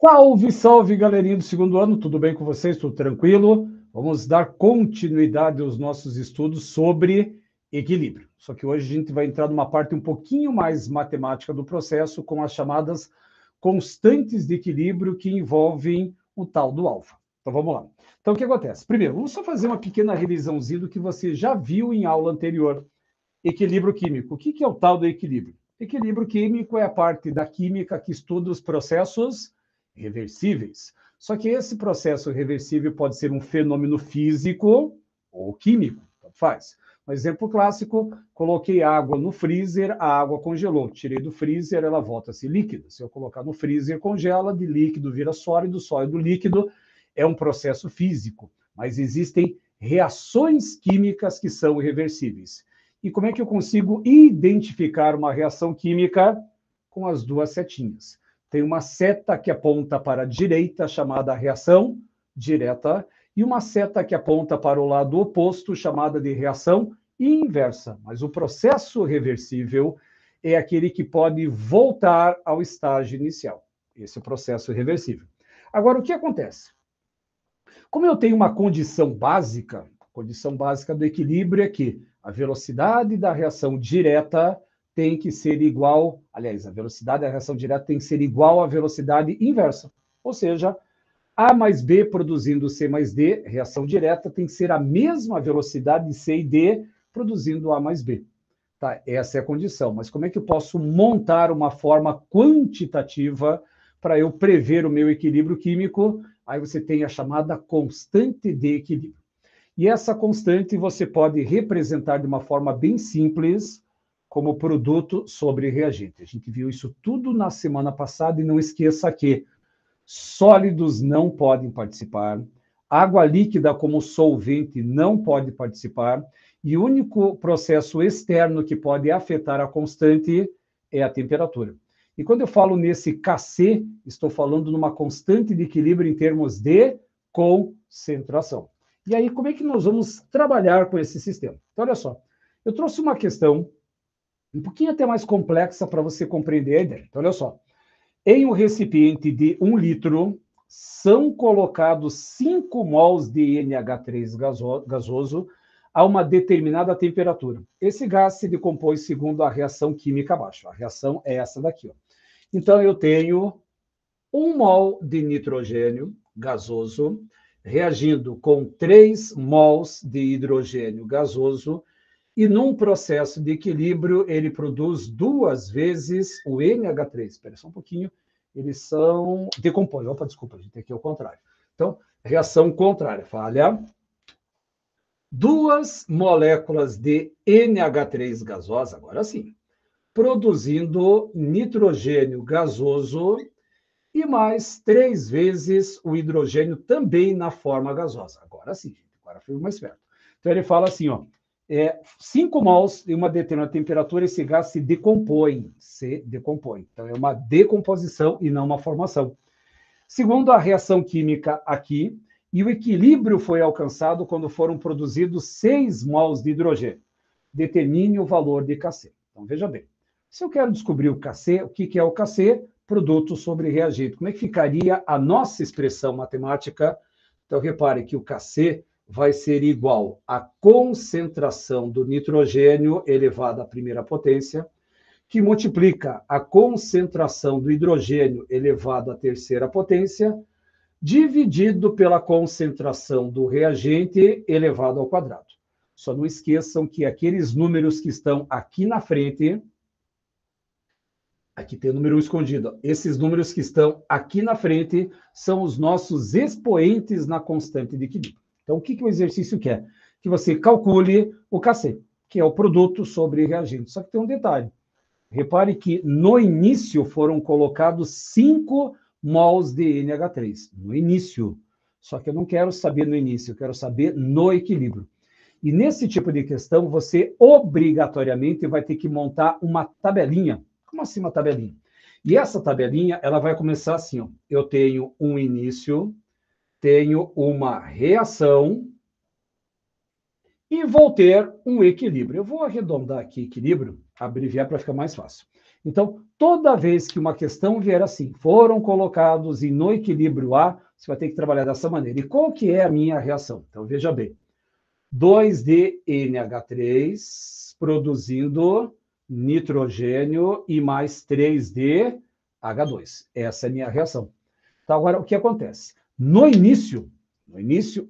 Salve, salve, galerinha do segundo ano, tudo bem com vocês? Tudo tranquilo? Vamos dar continuidade aos nossos estudos sobre equilíbrio. Só que hoje a gente vai entrar numa parte um pouquinho mais matemática do processo, com as chamadas constantes de equilíbrio que envolvem o tal do alfa. Então vamos lá. Então o que acontece? Primeiro, vamos só fazer uma pequena revisãozinha do que você já viu em aula anterior. Equilíbrio químico. O que é o tal do equilíbrio? Equilíbrio químico é a parte da química que estuda os processos reversíveis. Só que esse processo reversível pode ser um fenômeno físico ou químico, tanto faz. Um exemplo clássico, coloquei água no freezer, a água congelou. Tirei do freezer, ela volta a ser líquida. Se eu colocar no freezer, congela, de líquido vira sólido líquido é um processo físico. Mas existem reações químicas que são irreversíveis. E como é que eu consigo identificar uma reação química? Com as duas setinhas. Tem uma seta que aponta para a direita, chamada reação direta, e uma seta que aponta para o lado oposto, chamada de reação inversa. Mas o processo reversível é aquele que pode voltar ao estágio inicial. Esse é o processo reversível. Agora, o que acontece? Como eu tenho uma condição básica do equilíbrio é que a velocidade da reação direta tem que ser igual, aliás, a velocidade da reação direta tem que ser igual à velocidade inversa. Ou seja, A mais B produzindo C mais D, reação direta, tem que ser a mesma velocidade de C e D produzindo A mais B. Tá? Essa é a condição. Mas como é que eu posso montar uma forma quantitativa para eu prever o meu equilíbrio químico? Aí você tem a chamada constante de equilíbrio. E essa constante você pode representar de uma forma bem simples, como produto sobre reagente. A gente viu isso tudo na semana passada e não esqueça que sólidos não podem participar, água líquida como solvente não pode participar, e o único processo externo que pode afetar a constante é a temperatura. E quando eu falo nesse Kc, estou falando numa constante de equilíbrio em termos de concentração. E aí, como é que nós vamos trabalhar com esse sistema? Então, olha só, eu trouxe uma questão um pouquinho até mais complexa para você compreender a ideia. Então, olha só. Em um recipiente de 1 litro, são colocados 5 mols de NH3 gasoso a uma determinada temperatura. Esse gás se decompõe segundo a reação química abaixo. A reação é essa daqui. Ó. Então, eu tenho 1 mol de nitrogênio gasoso reagindo com 3 mols de hidrogênio gasoso, e num processo de equilíbrio, ele produz 2 vezes o NH3. Espera só um pouquinho. Eles são... Decompõe. Opa, desculpa, a gente tem aqui o contrário. Então, reação contrária. Falha. 2 moléculas de NH3 gasosa, agora sim, produzindo nitrogênio gasoso e mais 3 vezes o hidrogênio também na forma gasosa. Agora sim, gente. Agora foi mais perto. Então, ele fala assim, ó. 5 mols em uma determinada temperatura, esse gás se decompõe. Então, é uma decomposição e não uma formação. Segundo a reação química aqui, e o equilíbrio foi alcançado quando foram produzidos 6 mols de hidrogênio. Determine o valor de Kc. Então, veja bem. Se eu quero descobrir o Kc, o que é o Kc? Produto sobre reagente. Como é que ficaria a nossa expressão matemática? Então, repare que o Kc vai ser igual à concentração do nitrogênio elevado à primeira potência, que multiplica a concentração do hidrogênio elevado à terceira potência, dividido pela concentração do reagente elevado ao quadrado. Só não esqueçam que aqueles números que estão aqui na frente, aqui tem o número escondido, esses números que estão aqui na frente são os nossos expoentes na constante de equilíbrio. Então, o que o exercício quer? Que você calcule o Kc, que é o produto sobre reagente. Só que tem um detalhe. Repare que no início foram colocados 5 mols de NH3. No início. Só que eu não quero saber no início, eu quero saber no equilíbrio. E nesse tipo de questão, você obrigatoriamente vai ter que montar uma tabelinha. Como assim uma tabelinha? E essa tabelinha, ela vai começar assim, ó. Eu tenho um início, tenho uma reação e vou ter um equilíbrio. Eu vou arredondar aqui equilíbrio, abreviar para ficar mais fácil. Então, toda vez que uma questão vier assim, foram colocados no equilíbrio A, você vai ter que trabalhar dessa maneira. E qual que é a minha reação? Então, veja bem. 2DNH3 produzindo nitrogênio e mais 3DH2. Essa é a minha reação. Então, agora, o que acontece? No início,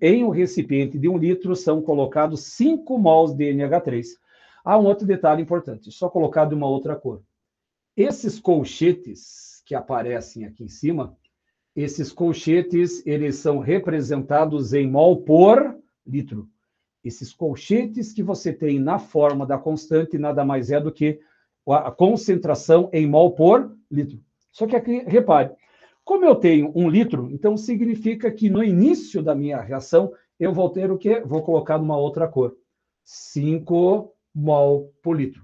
em um recipiente de 1 litro, são colocados 5 mols de NH3. Há um outro detalhe importante, só colocado de uma outra cor. Esses colchetes que aparecem aqui em cima, esses colchetes, eles são representados em mol por litro. Esses colchetes que você tem na forma da constante nada mais é do que a concentração em mol por litro. Só que aqui, repare, como eu tenho 1 litro, então significa que no início da minha reação eu vou ter o quê? Vou colocar numa outra cor. 5 mol por litro.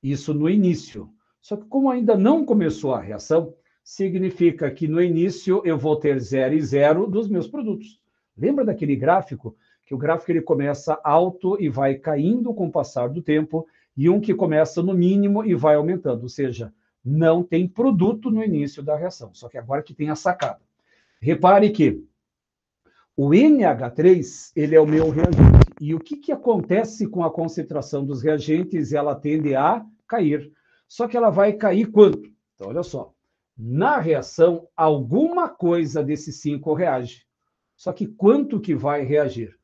Isso no início. Só que como ainda não começou a reação, significa que no início eu vou ter 0 e 0 dos meus produtos. Lembra daquele gráfico? Que o gráfico ele começa alto e vai caindo com o passar do tempo, e um que começa no mínimo e vai aumentando, ou seja, não tem produto no início da reação, só que agora que tem a sacada. Repare que o NH3, ele é o meu reagente, e o que acontece com a concentração dos reagentes? Ela tende a cair, só que ela vai cair quanto? Então, olha só, na reação, alguma coisa desses 5 reage, só que quanto que vai reagir?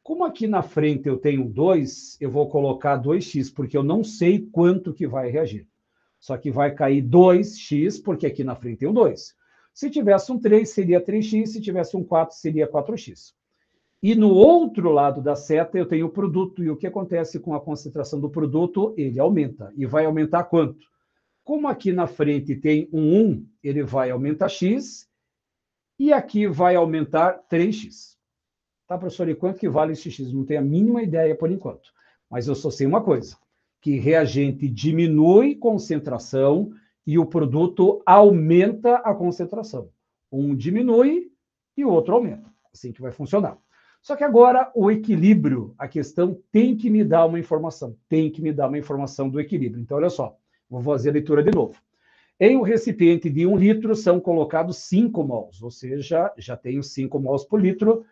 Como aqui na frente eu tenho 2, eu vou colocar 2x, porque eu não sei quanto que vai reagir. Só que vai cair 2x, porque aqui na frente tem um 2. Se tivesse um 3, seria 3x. Se tivesse um 4, seria 4x. E no outro lado da seta eu tenho o produto. E o que acontece com a concentração do produto? Ele aumenta. E vai aumentar quanto? Como aqui na frente tem um 1, ele vai aumentar x. E aqui vai aumentar 3x. Tá, professor, e quanto que vale esse x? Não tenho a mínima ideia por enquanto. Mas eu só sei uma coisa, que reagente diminui concentração e o produto aumenta a concentração. Um diminui e o outro aumenta. Assim que vai funcionar. Só que agora o equilíbrio, a questão tem que me dar uma informação. Tem que me dar uma informação do equilíbrio. Então, olha só, vou fazer a leitura de novo. Em um recipiente de 1 litro são colocados 5 mols, ou seja, já tenho 5 mols por litro,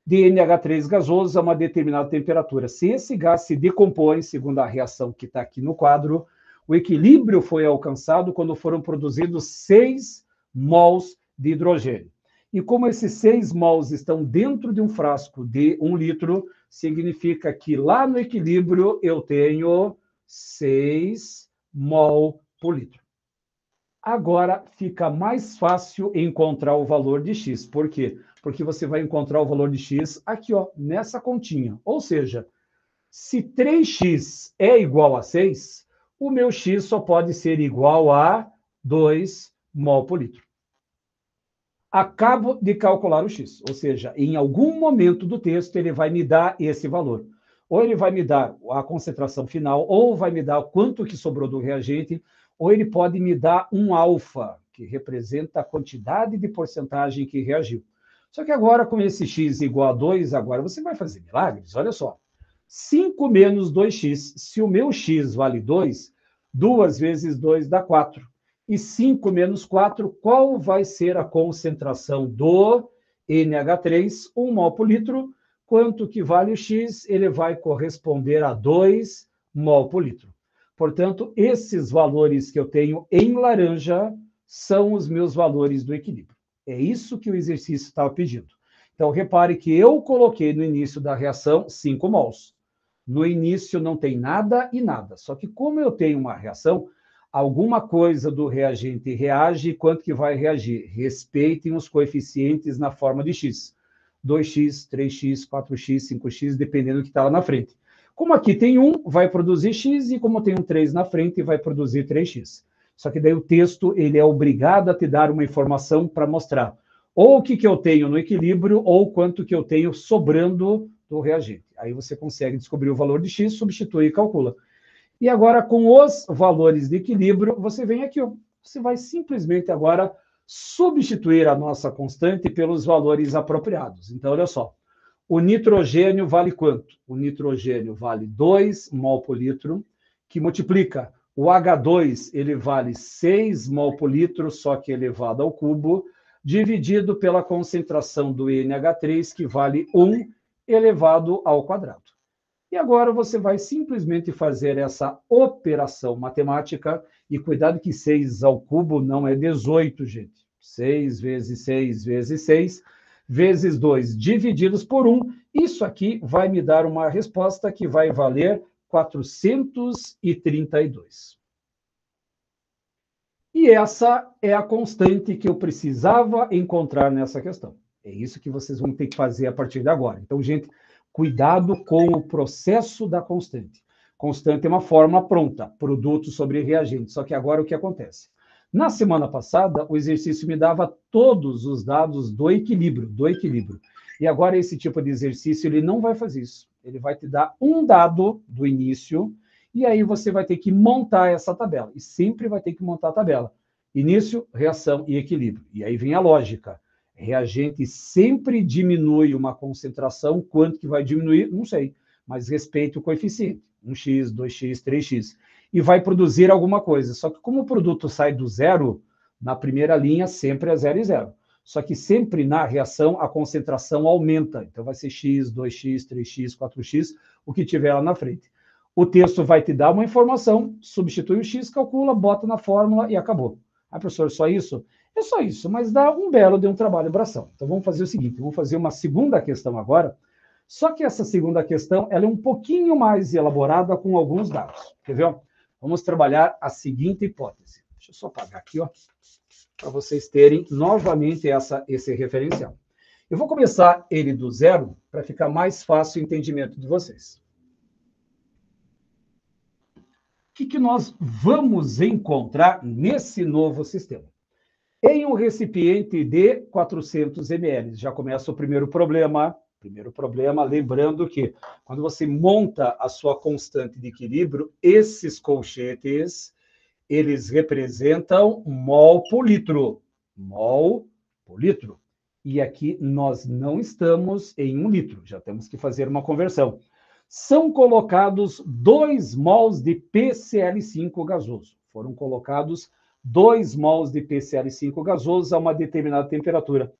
de NH3 gasoso a uma determinada temperatura. Se esse gás se decompõe, segundo a reação que está aqui no quadro, o equilíbrio foi alcançado quando foram produzidos 6 mols de hidrogênio. E como esses 6 mols estão dentro de um frasco de 1 litro, significa que lá no equilíbrio eu tenho 6 mol por litro. Agora fica mais fácil encontrar o valor de x. Por quê? Porque você vai encontrar o valor de x aqui, ó, nessa continha. Ou seja, se 3x é igual a 6, o meu x só pode ser igual a 2 mol por litro. Acabo de calcular o x, ou seja, em algum momento do texto ele vai me dar esse valor. Ou ele vai me dar a concentração final, ou vai me dar quanto que sobrou do reagente, ou ele pode me dar um alfa, que representa a quantidade de porcentagem que reagiu. Só que agora, com esse x igual a 2, agora você vai fazer milagres. Olha só. 5 menos 2x. Se o meu x vale 2, 2 vezes 2 dá 4. E 5 menos 4, qual vai ser a concentração do NH3? 1 mol por litro. Quanto que vale o x? Ele vai corresponder a 2 mol por litro. Portanto, esses valores que eu tenho em laranja são os meus valores do equilíbrio. É isso que o exercício estava pedindo. Então, repare que eu coloquei no início da reação 5 mols. No início não tem nada e nada. Só que como eu tenho uma reação, alguma coisa do reagente reage, quanto que vai reagir? Respeitem os coeficientes na forma de x. 2x, 3x, 4x, 5x, dependendo do que está lá na frente. Como aqui tem 1, vai produzir x, e como tem um 3 na frente, vai produzir 3x. Só que daí o texto ele é obrigado a te dar uma informação para mostrar ou o que eu tenho no equilíbrio, ou quanto que eu tenho sobrando do reagente. Aí você consegue descobrir o valor de x, substitui e calcula. E agora, com os valores de equilíbrio, você vem aqui, ó. Você vai simplesmente agora substituir a nossa constante pelos valores apropriados. Então, olha só. O nitrogênio vale quanto? O nitrogênio vale 2 mol por litro, que multiplica O H2, ele vale 6 mol por litro, só que elevado ao cubo, dividido pela concentração do NH3, que vale 1 elevado ao quadrado. E agora você vai simplesmente fazer essa operação matemática, e cuidado que 6 ao cubo não é 18, gente. 6 vezes 6 vezes 6, vezes 2 divididos por 1. Isso aqui vai me dar uma resposta que vai valer 432. E essa é a constante que eu precisava encontrar nessa questão. É isso que vocês vão ter que fazer a partir de agora. Então, gente, cuidado com o processo da constante. Constante é uma fórmula pronta, produto sobre reagente. Só que agora o que acontece? Na semana passada, o exercício me dava todos os dados do equilíbrio. E agora esse tipo de exercício, ele não vai fazer isso. Ele vai te dar um dado do início, e aí você vai ter que montar essa tabela. E sempre vai ter que montar a tabela. Início, reação e equilíbrio. E aí vem a lógica. Reagente sempre diminui uma concentração. Quanto que vai diminuir? Não sei. Mas respeite o coeficiente. 1x, 2x, 3x. E vai produzir alguma coisa. Só que como o produto sai do zero, na primeira linha sempre é 0 e 0. Só que sempre na reação a concentração aumenta. Então vai ser x, 2x, 3x, 4x, o que tiver lá na frente. O texto vai te dar uma informação, substitui o x, calcula, bota na fórmula e acabou. Ah, professor, só isso? É só isso, mas dá um belo de um trabalho bração. Então vamos fazer o seguinte, vamos fazer uma segunda questão agora, só que essa segunda questão ela é um pouquinho mais elaborada com alguns dados. Quer ver? Vamos trabalhar a seguinte hipótese. Deixa eu só apagar aqui, ó, para vocês terem novamente esse referencial. Eu vou começar ele do zero para ficar mais fácil o entendimento de vocês. O que nós vamos encontrar nesse novo sistema? Em um recipiente de 400 ml, já começa o primeiro problema. Lembrando que quando você monta a sua constante de equilíbrio, esses colchetes, eles representam mol por litro. Mol por litro. E aqui nós não estamos em 1 litro, já temos que fazer uma conversão. São colocados 2 mols de PCl5 gasoso. Foram colocados 2 mols de PCl5 gasoso a uma determinada temperatura.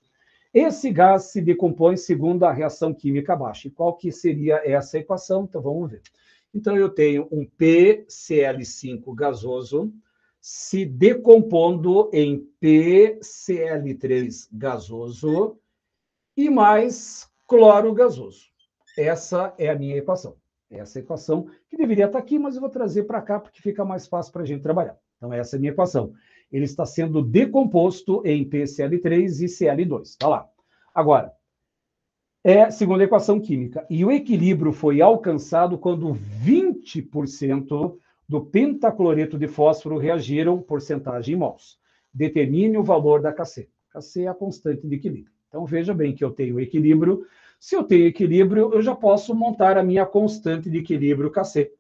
Esse gás se decompõe segundo a reação química abaixo. E qual que seria essa equação? Então, vamos ver. Então, eu tenho um PCl5 gasoso se decompondo em PCl3 gasoso e mais cloro gasoso. Essa é a minha equação. Essa equação que deveria estar aqui, mas eu vou trazer para cá porque fica mais fácil para a gente trabalhar. Então, essa é a minha equação. Ele está sendo decomposto em PCl3 e Cl2. Está lá. Agora, é segundo a equação química. E o equilíbrio foi alcançado quando 20% do pentacloreto de fósforo reagiram porcentagem em mols. Determine o valor da Kc. Kc é a constante de equilíbrio. Então, veja bem que eu tenho equilíbrio. Se eu tenho equilíbrio, eu já posso montar a minha constante de equilíbrio Kc.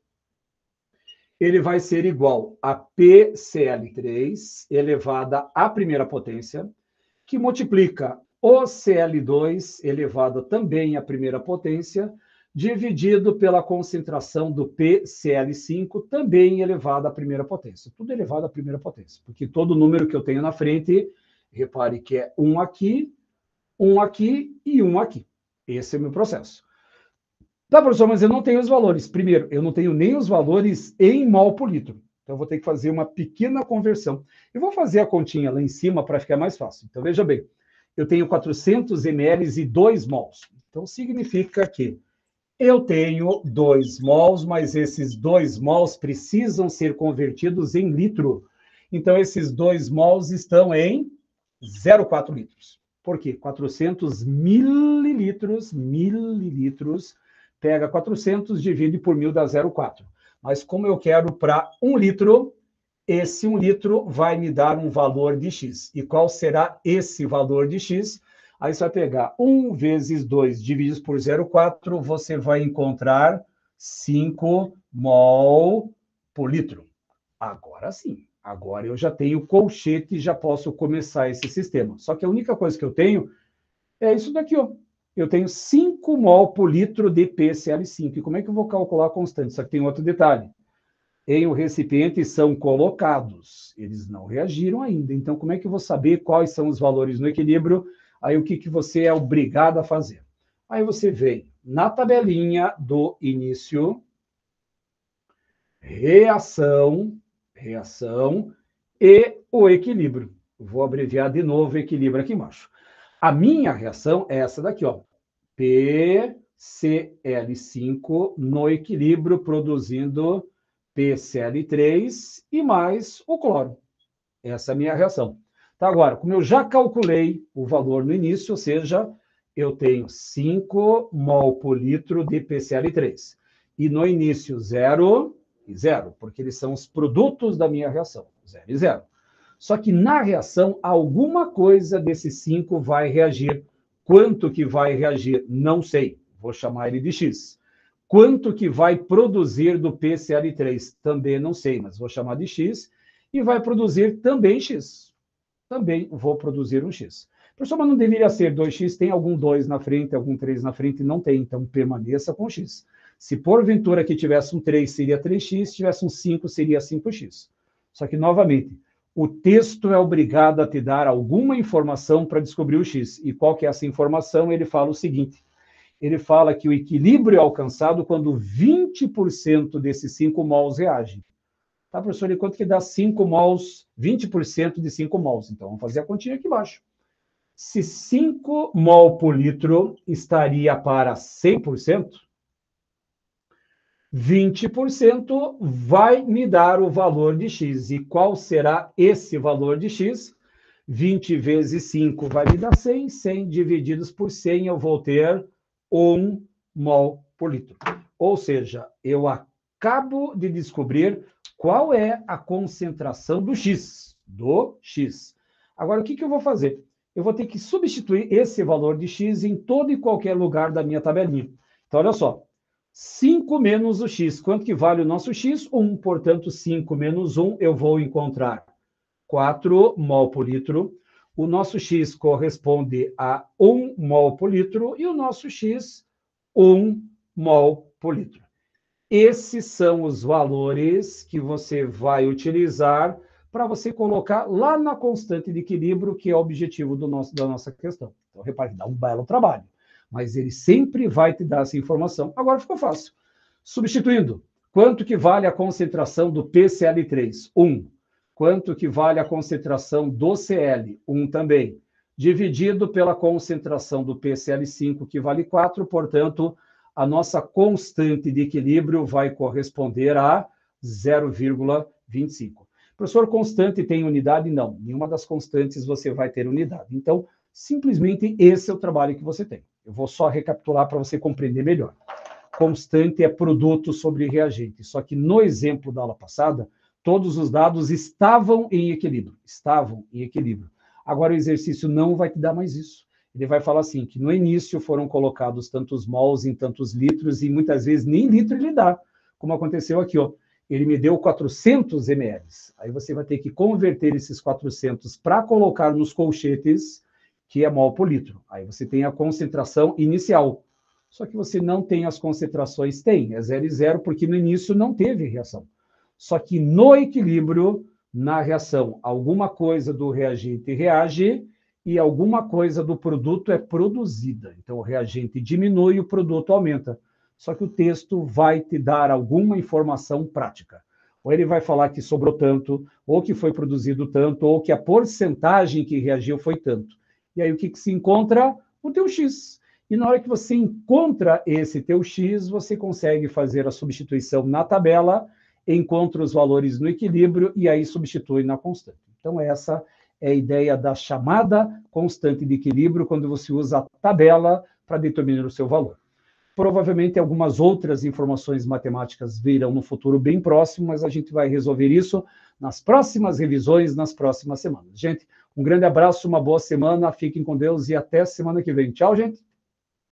Ele vai ser igual a PCl3 elevada à primeira potência, que multiplica o Cl2 elevado também à primeira potência, dividido pela concentração do PCl5 também elevado à primeira potência. Tudo elevado à primeira potência, porque todo número que eu tenho na frente, repare que é 1 aqui e 1 aqui. Esse é o meu processo. Tá, professor, mas eu não tenho os valores. Primeiro, eu não tenho nem os valores em mol por litro. Então, eu vou ter que fazer uma pequena conversão. Eu vou fazer a continha lá em cima para ficar mais fácil. Então, veja bem, eu tenho 400 ml e 2 mols. Então, significa que eu tenho 2 mols, mas esses 2 mols precisam ser convertidos em litro. Então, esses 2 mols estão em 0,4 litros. Por quê? 400 mililitros, pega 400, divide por 1.000, dá 0,4. Mas como eu quero para 1 litro, esse 1 litro vai me dar um valor de X. E qual será esse valor de X? Aí você vai pegar 1 vezes 2 dividido por 0,4, você vai encontrar 5 mol por litro. Agora sim. Agora eu já tenho colchete e já posso começar esse sistema. Só que a única coisa que eu tenho é isso daqui, ó. Eu tenho 5 mol por litro de PCl5. E como é que eu vou calcular a constante? Só que tem outro detalhe. em um recipiente e são colocados. Eles não reagiram ainda. Então, como é que eu vou saber quais são os valores no equilíbrio? Aí, o que você é obrigado a fazer? Aí você vem na tabelinha do início, reação e o equilíbrio. Vou abreviar de novo o equilíbrio aqui embaixo. A minha reação é essa daqui, ó. PCl5 no equilíbrio, produzindo PCl3 e mais o cloro. Essa é a minha reação. Tá, agora, como eu já calculei o valor no início, ou seja, eu tenho 5 mol por litro de PCl3. E no início, 0 e 0, porque eles são os produtos da minha reação, 0 e 0. Só que na reação, alguma coisa desses 5 vai reagir. Quanto que vai reagir? Não sei. Vou chamar ele de X. Quanto que vai produzir do PCl3? Também não sei, mas vou chamar de X. E vai produzir também X. Também vou produzir um X. Professor, mas não deveria ser 2x? Tem algum 2 na frente, algum 3 na frente? Não tem, então permaneça com X. Se porventura que tivesse um 3, seria 3x. Se tivesse um 5, seria 5x. Só que, novamente, o texto é obrigado a te dar alguma informação para descobrir o X. E qual que é essa informação? Ele fala o seguinte, ele fala que o equilíbrio é alcançado quando 20% desses 5 mols reagem. Tá, professor, e quanto que dá 5 mols, 20% de 5 mols? Então, vamos fazer a continha aqui embaixo. Se 5 mol por litro estaria para 100%, 20% vai me dar o valor de X. E qual será esse valor de X? 20 vezes 5 vai me dar 100. 100 divididos por 100, eu vou ter 1 mol por litro. Ou seja, eu acabo de descobrir qual é a concentração do X. Agora, o que eu vou fazer? Eu vou ter que substituir esse valor de X em todo e qualquer lugar da minha tabelinha. Então, olha só. 5 menos o X. Quanto que vale o nosso X? 1. Portanto, 5 menos 1, eu vou encontrar 4 mol por litro. O nosso X corresponde a 1 mol por litro e o nosso X, 1 mol por litro. Esses são os valores que você vai utilizar para você colocar lá na constante de equilíbrio, que é o objetivo da nossa questão. Então, repare, dá um belo trabalho, mas ele sempre vai te dar essa informação. Agora ficou fácil. Substituindo, quanto que vale a concentração do PCl3? 1. Quanto que vale a concentração do Cl? 1 também. Dividido pela concentração do PCl5, que vale 4, portanto, a nossa constante de equilíbrio vai corresponder a 0,25. Professor, constante tem unidade? Não. Nenhuma das constantes você vai ter unidade. Então, simplesmente esse é o trabalho que você tem. Eu vou só recapitular para você compreender melhor. Constante é produto sobre reagente. Só que no exemplo da aula passada, todos os dados estavam em equilíbrio. Agora o exercício não vai te dar mais isso. Ele vai falar assim, que no início foram colocados tantos mols em tantos litros e muitas vezes nem litro ele dá, como aconteceu aqui, ó. Ele me deu 400 ml. Aí você vai ter que converter esses 400 para colocar nos colchetes, que é mol por litro. Aí você tem a concentração inicial. Só que você não tem as concentrações, tem, é 0 e 0, porque no início não teve reação. Só que no equilíbrio, na reação, alguma coisa do reagente reage e alguma coisa do produto é produzida. Então, o reagente diminui e o produto aumenta. Só que o texto vai te dar alguma informação prática. Ou ele vai falar que sobrou tanto, ou que foi produzido tanto, ou que a porcentagem que reagiu foi tanto. E aí, o que se encontra? O teu X. E na hora que você encontra esse teu X, você consegue fazer a substituição na tabela, encontra os valores no equilíbrio e aí substitui na constante. Então, essa é a ideia da chamada constante de equilíbrio, quando você usa a tabela para determinar o seu valor. Provavelmente algumas outras informações matemáticas virão no futuro bem próximo, mas a gente vai resolver isso nas próximas revisões, nas próximas semanas. Gente, um grande abraço, uma boa semana, fiquem com Deus e até semana que vem. Tchau, gente!